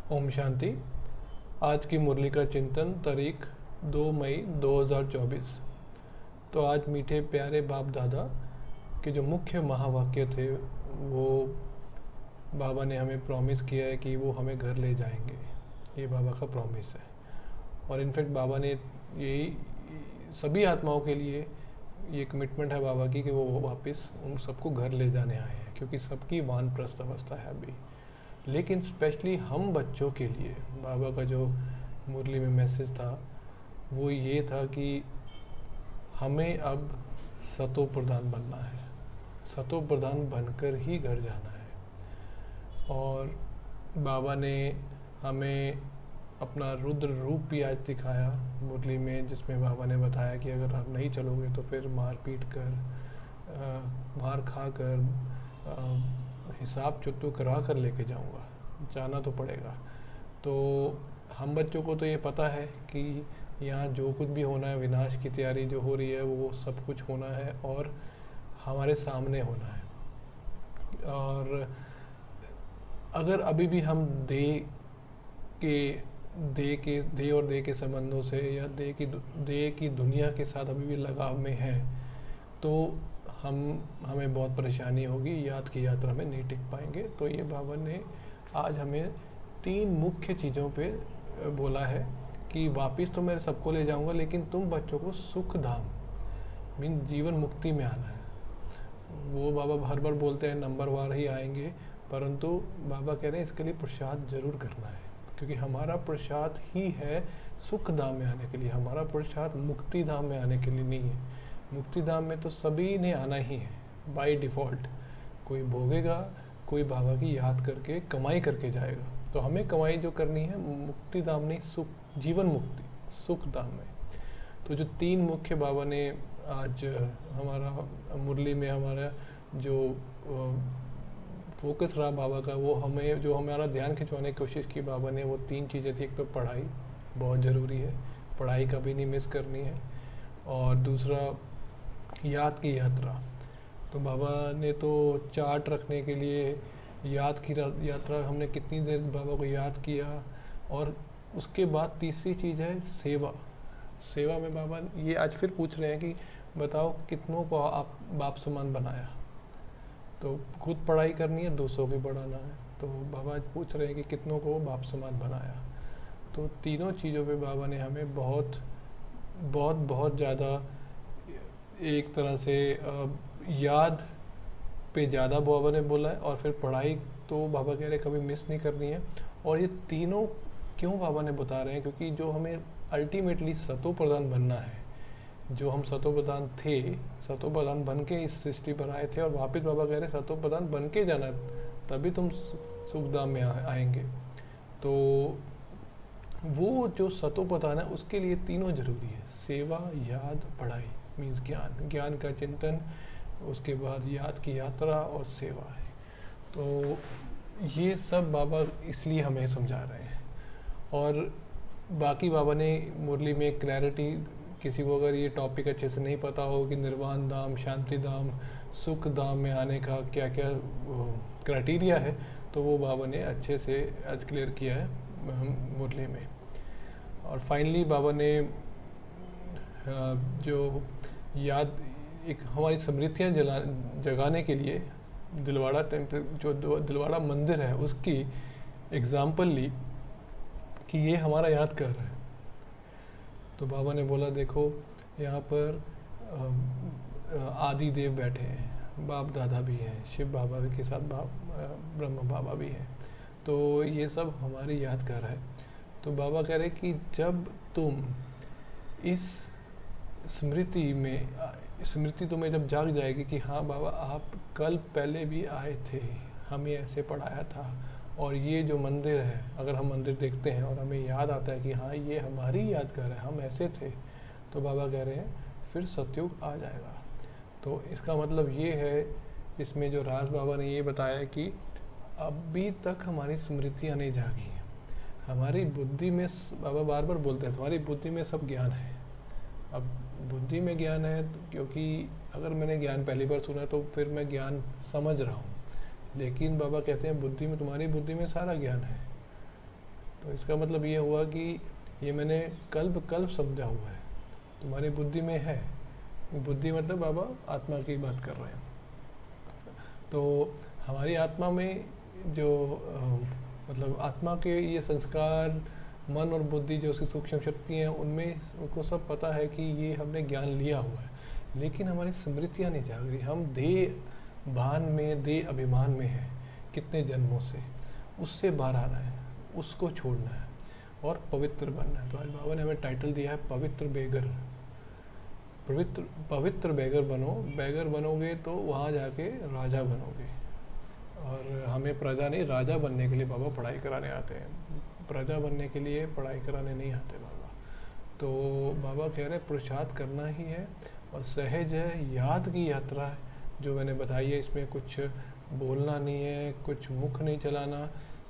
ओम शांति। आज की मुरली का चिंतन तारीख 2 मई 2024। तो आज मीठे प्यारे बाप दादा के जो मुख्य महावाक्य थे वो बाबा ने हमें प्रॉमिस किया है कि वो हमें घर ले जाएंगे। ये बाबा का प्रॉमिस है। और इनफैक्ट बाबा ने यही सभी आत्माओं के लिए ये कमिटमेंट है बाबा की कि वो वापस उन सबको घर ले जाने आए हैं, क्योंकि सबकी वानप्रस्थ अवस्था है अभी। लेकिन स्पेशली हम बच्चों के लिए बाबा का जो मुरली में मैसेज था वो ये था कि हमें अब सतो प्रधान बनना है, सतो प्रधान बनकर ही घर जाना है। और बाबा ने हमें अपना रुद्र रूप भी आज दिखाया मुरली में, जिसमें बाबा ने बताया कि अगर आप नहीं चलोगे तो फिर मार पीट कर मार खा कर हिसाब चुट्टू करा कर लेके जाऊंगा, जाना तो पड़ेगा। तो हम बच्चों को तो ये पता है कि यहाँ जो कुछ भी होना है, विनाश की तैयारी जो हो रही है वो सब कुछ होना है और हमारे सामने होना है। और अगर अभी भी हम दे के संबंधों से या दे की दुनिया के साथ अभी भी लगाव में हैं तो हमें बहुत परेशानी होगी, याद की यात्रा में नहीं टिक पाएंगे। तो ये बाबा ने आज हमें 3 मुख्य चीज़ों पे बोला है कि वापस तो मैं सबको ले जाऊंगा, लेकिन तुम बच्चों को सुख धाम मीन जीवन मुक्ति में आना है। वो बाबा हर बार बोलते हैं नंबर वार ही आएंगे, परंतु बाबा कह रहे हैं इसके लिए पुरुषार्थ जरूर करना है, क्योंकि हमारा पुरुषार्थ ही है सुख धाम में आने के लिए। हमारा पुरुषार्थ मुक्ति धाम में आने के लिए नहीं है। मुक्ति धाम में तो सभी ने आना ही है बाय डिफ़ॉल्ट। कोई भोगेगा, कोई बाबा की याद करके कमाई करके जाएगा। तो हमें कमाई जो करनी है मुक्ति धाम नहीं, सुख, जीवन मुक्ति सुख धाम में। तो जो 3 मुख्य बाबा ने आज हमारा मुरली में हमारा जो फोकस रहा बाबा का, वो हमें जो हमारा ध्यान खिंचवाने की कोशिश की बाबा ने, वो 3 चीज़ें थी। एक तो पढ़ाई बहुत ज़रूरी है, पढ़ाई कभी नहीं मिस करनी है। और दूसरा याद की यात्रा। तो बाबा ने तो चार्ट रखने के लिए याद की यात्रा, हमने कितनी देर बाबा को याद किया। और उसके बाद तीसरी चीज़ है सेवा। सेवा में बाबा ये आज फिर पूछ रहे हैं कि बताओ कितनों को आप बाप समान बनाया। तो खुद पढ़ाई करनी है, 200 की बढ़ाना है। तो बाबा आज पूछ रहे हैं कि कितनों को बाप समान बनाया। तो तीनों चीज़ों पे बाबा ने हमें बहुत बहुत बहुत ज़्यादा एक तरह से याद पे ज़्यादा बाबा ने बोला है। और फिर पढ़ाई तो बाबा कह रहे कभी मिस नहीं करनी है। और ये तीनों क्यों बाबा ने बता रहे हैं, क्योंकि जो हमें अल्टीमेटली सतो प्रधान बनना है, जो हम सतो प्रधान थे, सतो प्रधान बन के इस सृष्टि पर आए थे और वापस बाबा कह रहे सतो प्रधान बन के जाना, तभी तुम सुखधाम में आएंगे। तो वो जो सतो प्रधान है उसके लिए तीनों जरूरी है, सेवा, याद, पढ़ाई मीन्स ज्ञान, ज्ञान का चिंतन, उसके बाद याद की यात्रा और सेवा है। तो ये सब बाबा इसलिए हमें समझा रहे हैं। और बाकी बाबा ने मुरली में क्लैरिटी, किसी को अगर ये टॉपिक अच्छे से नहीं पता हो कि निर्वाण धाम, शांति धाम, सुख धाम में आने का क्या क्या क्राइटेरिया है, तो वो बाबा ने अच्छे से आज क्लियर किया है मुरली में। और फाइनली बाबा ने जो याद, एक हमारी स्मृतियाँ जगाने के लिए दिलवाड़ा टेम्पल, जो दिलवाड़ा मंदिर है, उसकी एग्जाम्पल ली कि ये हमारा याद कर रहा है। तो बाबा ने बोला देखो यहाँ पर आदि देव बैठे हैं, बाप दादा भी हैं, शिव बाबा के साथ ब्रह्म बाबा भी हैं। तो ये सब हमारी याद कर रहा है। तो बाबा कह रहे कि जब तुम इस स्मृति तुम्हें जब जाग जाएगी कि हाँ बाबा आप कल पहले भी आए थे, हमें ऐसे पढ़ाया था, और ये जो मंदिर है, अगर हम मंदिर देखते हैं और हमें याद आता है कि हाँ ये हमारी यादगार है, हम ऐसे थे, तो बाबा कह रहे हैं फिर सतयुग आ जाएगा। तो इसका मतलब ये है, इसमें जो राज बाबा ने ये बताया कि अभी तक हमारी स्मृतियाँ नहीं जागी हैं, हमारी बुद्धि में, बाबा बार बार बोलते हैं तुम्हारी बुद्धि में सब ज्ञान है। अब बुद्धि में ज्ञान है क्योंकि अगर मैंने ज्ञान पहली बार सुना तो फिर मैं ज्ञान समझ रहा हूँ, लेकिन बाबा कहते हैं बुद्धि में, तुम्हारी बुद्धि में सारा ज्ञान है। तो इसका मतलब ये हुआ कि ये मैंने कल्प कल्प समझा हुआ है, तुम्हारी बुद्धि में है। बुद्धि मतलब बाबा आत्मा की बात कर रहे हैं। तो हमारी आत्मा में जो मतलब आत्मा के ये संस्कार, मन और बुद्धि जो उसकी सूक्ष्म शक्ति हैं, उनमें उनको सब पता है कि ये हमने ज्ञान लिया हुआ है, लेकिन हमारी स्मृतियाँ नहीं जाग रही। हम देह भान में, देह अभिमान में हैं कितने जन्मों से। उससे बाहर आना है, उसको छोड़ना है और पवित्र बनना है। तो आज बाबा ने हमें टाइटल दिया है पवित्र बेगर। पवित्र बेगर बनो। बेगर बनोगे तो वहाँ जाके राजा बनोगे। और हमें प्रजा नहीं, राजा बनने के लिए बाबा पढ़ाई कराने आते हैं। प्रजा बनने के लिए पढ़ाई कराने नहीं आते बाबा। तो बाबा कह रहे हैं पुरुषार्थ करना ही है, और सहज है, याद की यात्रा है जो मैंने बताई है। इसमें कुछ बोलना नहीं है, कुछ मुख नहीं चलाना,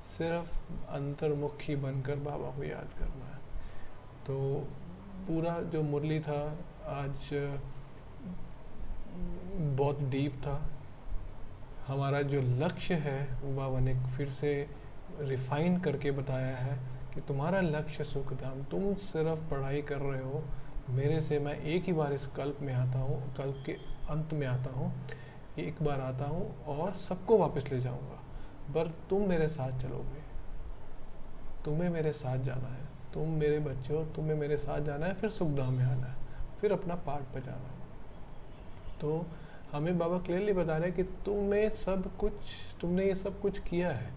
सिर्फ अंतर्मुखी बनकर बाबा को याद करना है। तो पूरा जो मुरली था आज बहुत डीप था। हमारा जो लक्ष्य है वो बाबा ने फिर से रिफाइन करके बताया है कि तुम्हारा लक्ष्य सुख धाम। तुम सिर्फ पढ़ाई कर रहे हो मेरे से। मैं एक ही बार इस कल्प में आता हूँ, कल्प के अंत में आता हूँ, एक बार आता हूँ और सबको वापस ले जाऊँगा। पर तुम मेरे साथ चलोगे, तुम्हें मेरे साथ जाना है, तुम मेरे बच्चे हो, तुम्हें मेरे साथ जाना है, फिर सुखधाम में आना है, फिर अपना पाठ पे जाना है। तो हमें बाबा क्लियरली बता रहे हैं कि तुम्हें सब कुछ, तुमने ये सब कुछ किया है।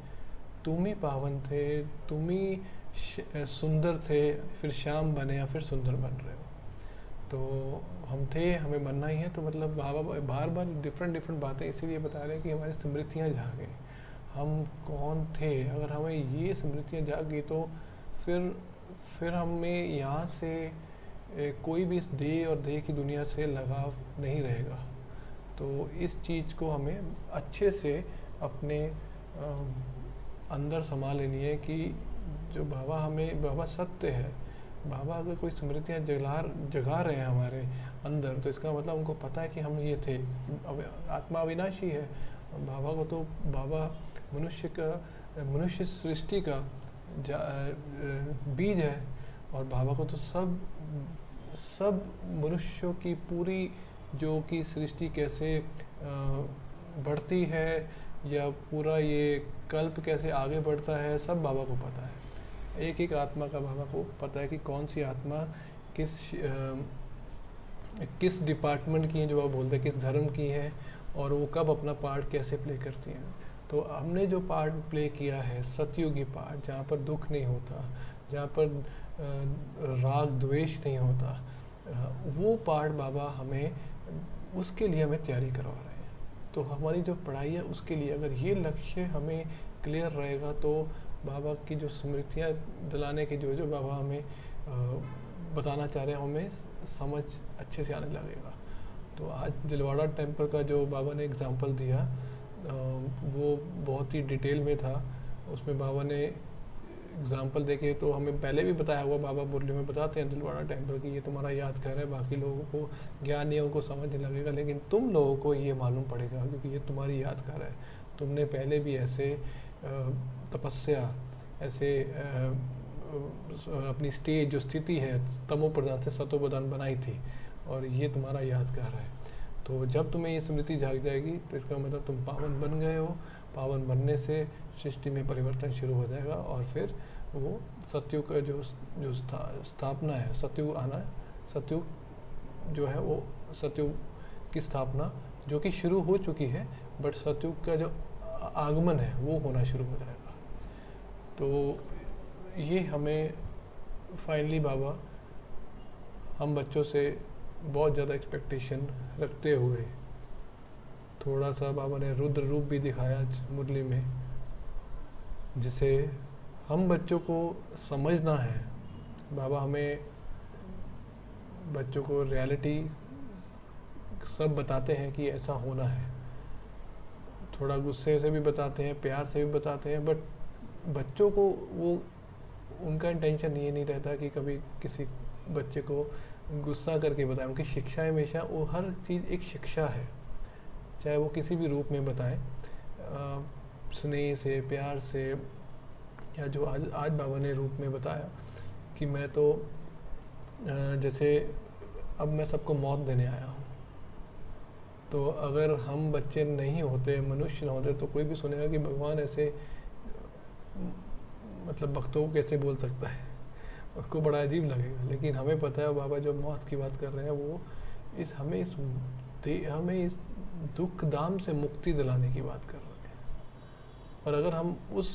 तुम ही पावन थे, तुम ही सुंदर थे, फिर श्याम बने या फिर सुंदर बन रहे हो। तो हम थे, हमें बनना ही है। तो मतलब बाबा बार बार डिफरेंट बातें इसीलिए बता रहे हैं कि हमारी स्मृतियाँ जागें। हम कौन थे, अगर हमें ये स्मृतियाँ जाग गई तो फिर हमें यहाँ से कोई भी इस देह और देह की दुनिया से लगाव नहीं रहेगा। तो इस चीज़ को हमें अच्छे से अपने अंदर समा लेनी है कि जो बाबा हमें, बाबा सत्य है। बाबा अगर कोई स्मृतियाँ जगा रहे हैं हमारे अंदर, तो इसका मतलब उनको पता है कि हम ये थे। अब आत्मा अविनाशी है। बाबा को तो, बाबा मनुष्य सृष्टि का बीज है, और बाबा को तो सब मनुष्यों की पूरी जो कि सृष्टि कैसे बढ़ती है, या पूरा ये कल्प कैसे आगे बढ़ता है, सब बाबा को पता है। एक एक आत्मा का बाबा को पता है कि कौन सी आत्मा किस डिपार्टमेंट की है, जो आप बोलते हैं किस धर्म की है, और वो कब अपना पार्ट कैसे प्ले करती हैं। तो हमने जो पार्ट प्ले किया है सतयुगी पार्ट, जहाँ पर दुख नहीं होता, जहाँ पर राग द्वेष नहीं होता, वो पार्ट बाबा हमें, उसके लिए हमें तैयारी करवा रहे हैं। तो हमारी जो पढ़ाई है उसके लिए अगर ये लक्ष्य हमें क्लियर रहेगा, तो बाबा की जो स्मृतियाँ दिलाने के जो बाबा हमें बताना चाह रहे हैं, हमें समझ अच्छे से आने लगेगा। तो आज दिलवाड़ा टेम्पल का जो बाबा ने एग्ज़ाम्पल दिया वो बहुत ही डिटेल में था। उसमें बाबा ने एग्ज़ाम्पल देखे, तो हमें पहले भी बताया हुआ, बाबा मुरली में बताते हैं दिलवाड़ा टेम्पल की ये तुम्हारा याद कर है, बाकी लोगों को ज्ञान नहीं है, उनको समझ नहीं लगेगा, लेकिन तुम लोगों को ये मालूम पड़ेगा क्योंकि ये तुम्हारी याद कर है। तुमने पहले भी ऐसे तपस्या, ऐसे अपनी स्टेज जो स्थिति है तमो प्रधान से सतो प्रधान बनाई थी, और ये तुम्हारा यादगार है। तो जब तुम्हें ये स्मृति जाग जाएगी तो इसका मतलब तुम पावन बन गए हो। पावन बनने से सृष्टि में परिवर्तन शुरू हो जाएगा, और फिर वो सतयुग का जो स्थापना है, सतयुग आना है, सतयुग जो है वो सतयुग की स्थापना जो कि शुरू हो चुकी है, बट सतयुग का जो आगमन है वो होना शुरू हो जाएगा। तो ये हमें फाइनली बाबा हम बच्चों से बहुत ज़्यादा एक्सपेक्टेशन रखते हुए, थोड़ा सा बाबा ने रुद्र रूप भी दिखाया मुरली में, जिसे हम बच्चों को समझना है। बाबा हमें बच्चों को रियलिटी सब बताते हैं कि ऐसा होना है, थोड़ा गुस्से से भी बताते हैं, प्यार से भी बताते हैं, बट बच्चों को वो, उनका इंटेंशन ये नहीं रहता कि कभी किसी बच्चे को गुस्सा करके बताएं। उनकी शिक्षा हमेशा, वो हर चीज़ एक शिक्षा है, चाहे वो किसी भी रूप में बताएं, स्नेह से, प्यार से, या जो आज आज बाबा ने रूप में बताया कि मैं तो जैसे अब मैं सबको मौत देने आया हूँ, तो अगर हम बच्चे नहीं होते, मनुष्य न होते, तो कोई भी सुनेगा कि भगवान ऐसे मतलब भक्तों को कैसे बोल सकता है, उसको बड़ा अजीब लगेगा। लेकिन हमें पता है बाबा जो मौत की बात कर रहे हैं वो हमें इस दुख दाम से मुक्ति दिलाने की बात कर रहे हैं। और अगर हम उस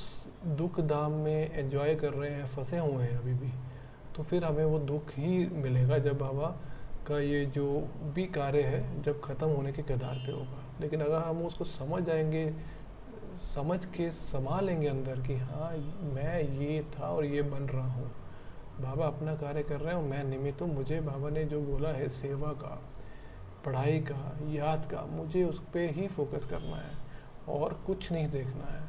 दुख दाम में एंजॉय कर रहे हैं, फंसे हुए हैं अभी भी, तो फिर हमें वो दुख ही मिलेगा जब बाबा का ये जो भी कार्य है जब ख़त्म होने के कगार पे होगा। लेकिन अगर हम उसको समझ जाएंगे, समझ के समा लेंगे अंदर कि हाँ मैं ये था और ये बन रहा हूँ, बाबा अपना कार्य कर रहे हैं और मैं निमित्त हूँ, मुझे बाबा ने जो बोला है सेवा का, पढ़ाई का, याद का, मुझे उस पर ही फोकस करना है और कुछ नहीं देखना है।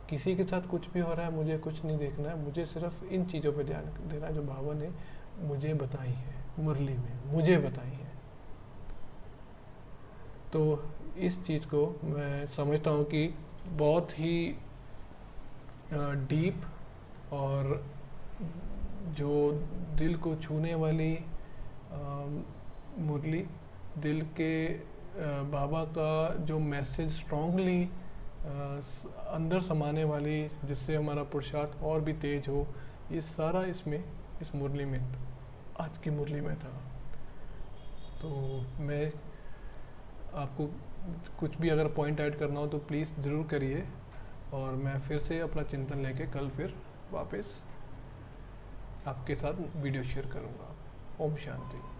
किसी के साथ कुछ भी हो रहा है मुझे कुछ नहीं देखना है, मुझे सिर्फ इन चीज़ों पे ध्यान देना है जो बाबा ने मुझे बताई है, मुरली में मुझे बताई है। तो इस चीज़ को मैं समझता हूँ कि बहुत ही डीप और जो दिल को छूने वाली मुरली, दिल के बाबा का जो मैसेज स्ट्रांगली अंदर समाने वाली, जिससे हमारा पुरुषार्थ और भी तेज हो, ये सारा इसमें इस मुरली में, आज की मुरली में था। तो मैं आपको कुछ भी अगर पॉइंट ऐड करना हो तो प्लीज़ ज़रूर करिए, और मैं फिर से अपना चिंतन लेके कल फिर वापस आपके साथ वीडियो शेयर करूँगा। ओम शांति।